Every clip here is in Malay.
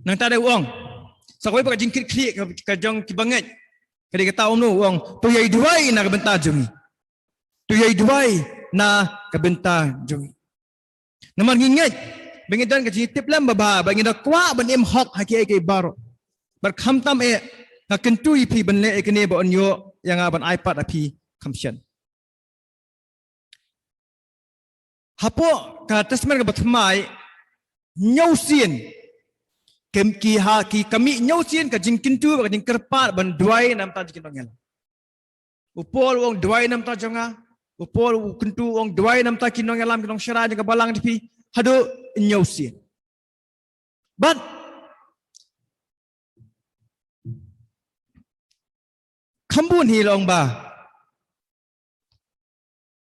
nang tak ada uang. Sakoi pakai jingkit klik ke jong kibanget. Kadi kata nu uang tu yai duai na kebentar jungi. Tu yai duai na kebentar jungi. Naman nginget bengidan ke jitip lam baba bengida kwa ban im hok haki ke baro. Berkham tam na kentu ipi ban le ekene ba onyo yang ban iPad api kamsian. Hapo ka tasman ka batmai nyausin kem ki ha ki kami nyausin ka jingkin tu ka jing kerpat ban duai nam ta jikin ngel upol wong duai nam ta jonga upol kentu wong duai nam ta kinong elam kinong syara jing ka balang dipi hado nyausin but kambun hi long ba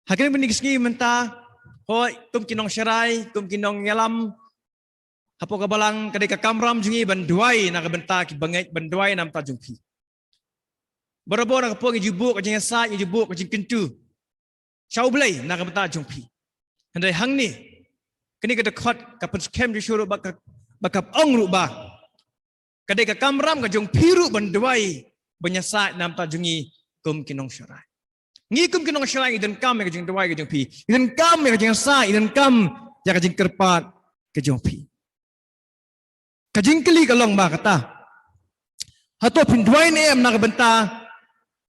hakin benik ski menta hoi kum kinong syarai kum kinong ngelam hapo ka balang kadai ka kamram jungi ban duai na ka benta ki bangai ban duai nam ta jungpi barabo na ka po ngi jubuk ka jing sa ngi jubuk ka jing kentu chau blai na ka benta jungpi handai hang ni kini ka dekhot ka pen skem di syuru bak ong ru ba kadai ka kamram ka jung piru ban duai banyasa nam ta jungi kum kinong syarai ngi kum kinong syarai idan kam ka jing duai ka jung pi idan kam ka jing sa idan kam ya ka jing kerpat ka jung pi kajing keli kalong ba kata hato pinduai ne am na benta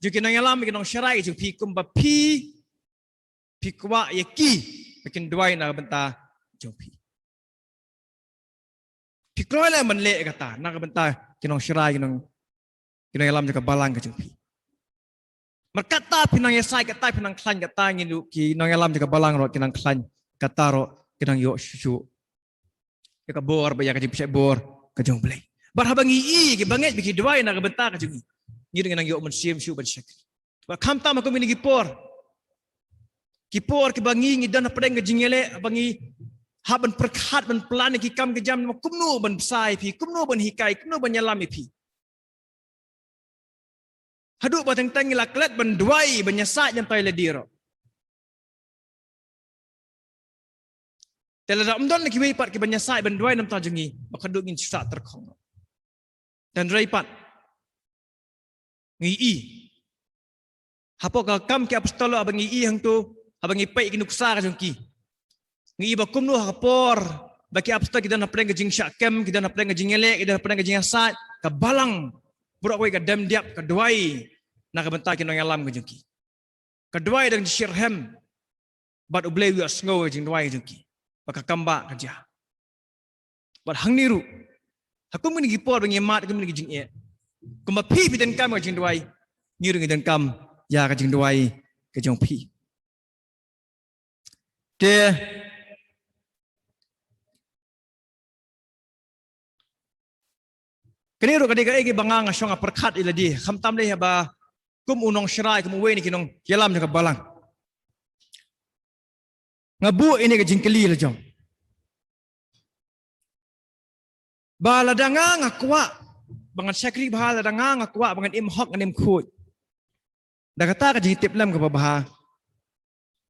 jukin nang yalam kinong syarai jung pi kum ba pi kwa yaki bikin duai na benta jung pi kloi la man le kata na benta kinong syarai kinong yalam jaka balang ka jung pi markata pinang yasai kata pinang klan kata ngilu ki nang yalam jaka balang ro kinang klan kata ro kinang yo shu ka bor ba ya ka jing bor ka jong blai bar habangi i ke banget biki duai na ka benta ka jing ngi dengan yo men sim shu ban syek ba kham ta ma ko mini kipor ki bangi ngi dan pedeng ka jingele bangi haban perkhat ban plan ki kam ke jam kumno ban sai pi kumno ban hikai kumno ban yalam pi hadu ba teng teng laklet ban duai ban nyasa jam tai le diro Tela umdon lagi wei pat ke banyasai banduai nam tajungi makaduk ngin sisa terkong. Dan rai pat ngi i. Hapo ka kam ke apostolo abangi i hang tu abangi pai kinuksa ka jungki. Ngi ba kumnu hapor baki apostol kita na preng jing syakem kita na preng jing elek kita na preng jing asat ka balang burak wei ka dem diap ka duai na ka bentak kinong alam ka jungki. Ka duai dang shirhem bat ublei wi asngo jing duai jungki. Baka kamba kerja. Bat hang niru. Hakum ni gipor bengi mat kum ni jing e. Kumba pi dan kam ka jing duai. Niru ngi dan kam ya ka jing duai ka jong pi. Ke kini ru kadai ka bangang asyong perkhat iladi. Kham tam le ba kum unong syrai kum we ni kinong yalam ka balang. Ngabu ini ke jingkeli lejong. Baladanga ngakwa bangan syakri baladanga ngakwa bangan imhok nganim khut. Da kata ka jing tip lam ka babaha.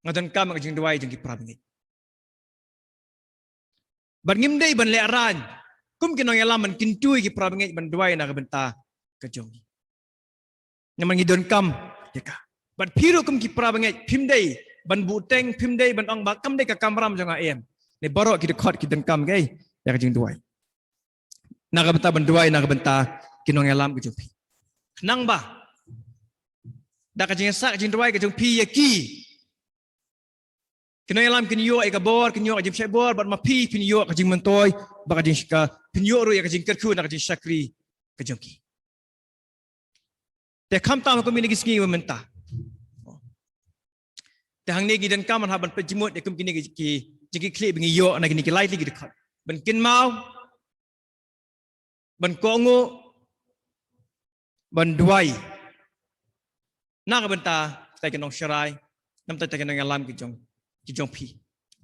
Ngadan kam ka jing duai jing kiprabngi. Ban ngimdei ban learan kum kinong yalam man kintui kiprabngi ban duai na ka benta ka jong. Nyaman ngidon kam yaka. Ban piru kum kiprabngi pimdei ban buteng pimdei ban ong bakam dei ka kamram janga em ne borok ki dekhot ki dengkam gai ya jing duai na ka benta ban duai na ka benta kinong alam ki jumpi nang ba da ka jing sak jing duai ka jumpi yaki kinong alam kin yo e ka bor kin yo jing syai bor ban ma pi pin yo ka jing mentoy ba ka jing ka pin yo ru ya ka jing kerku na ka jing syakri ka jumki te kham ta ko mi ni gisngi menta hang ni gidan kaman haban pejimut de kum kini ki jiki kli bingi yo na kini ki lightly gi dekat ban kin mau ban kongo ban duai na ka benta ta kinong syarai nam ta kinong alam ki jong pi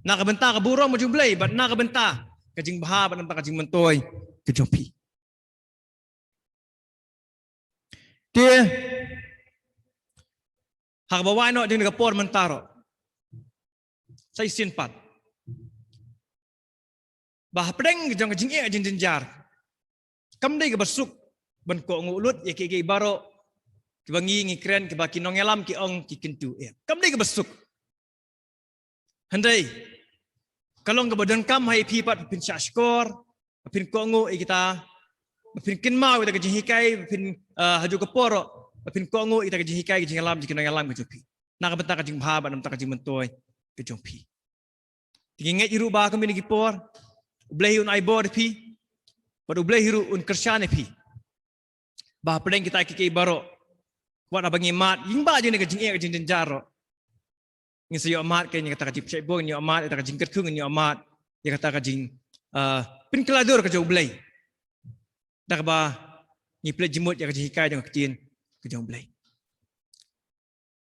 na ka benta ka burong mo jumblay ban na ka benta ka jing baha ban nam ta ka jing mentoy ki jong pi te hak bawai no jing ka por mentaro sai sin pat bah pedeng jong jing e jing jar Kam dai ke basuk ban ko ngulut ya ki baro ki bangi ngi kren ki baki nongelam ki ong ki kintu ya. Kam dai ke basuk. Handai kalong ke badan kam hai pi pat pin syashkor pin ko ngu kita pin kin mau kita ke hikai pin haju ke poro pin ko ngu kita ke hikai ke ngalam ke nongelam ke pi. Nak bentak ke jing bha ban bentak ke jing mentoy ke jong pi. Tinginget iru ba kami ni por ubleh un aibor pi. Pada ubleh hiru un kersyane pi. Bah pedeng kita ki baro. Wat abangi mat ying ba je ni ke jing ke jing jaro. Ngi sayo amat ke ni kata ka jing psai bo ni amat kata ka jing kerkung ni amat ya kata ka jing pin keladur ke ubleh. Dak ba ni plej jimut ya ke jing hikai jong kecin ke jong ubleh.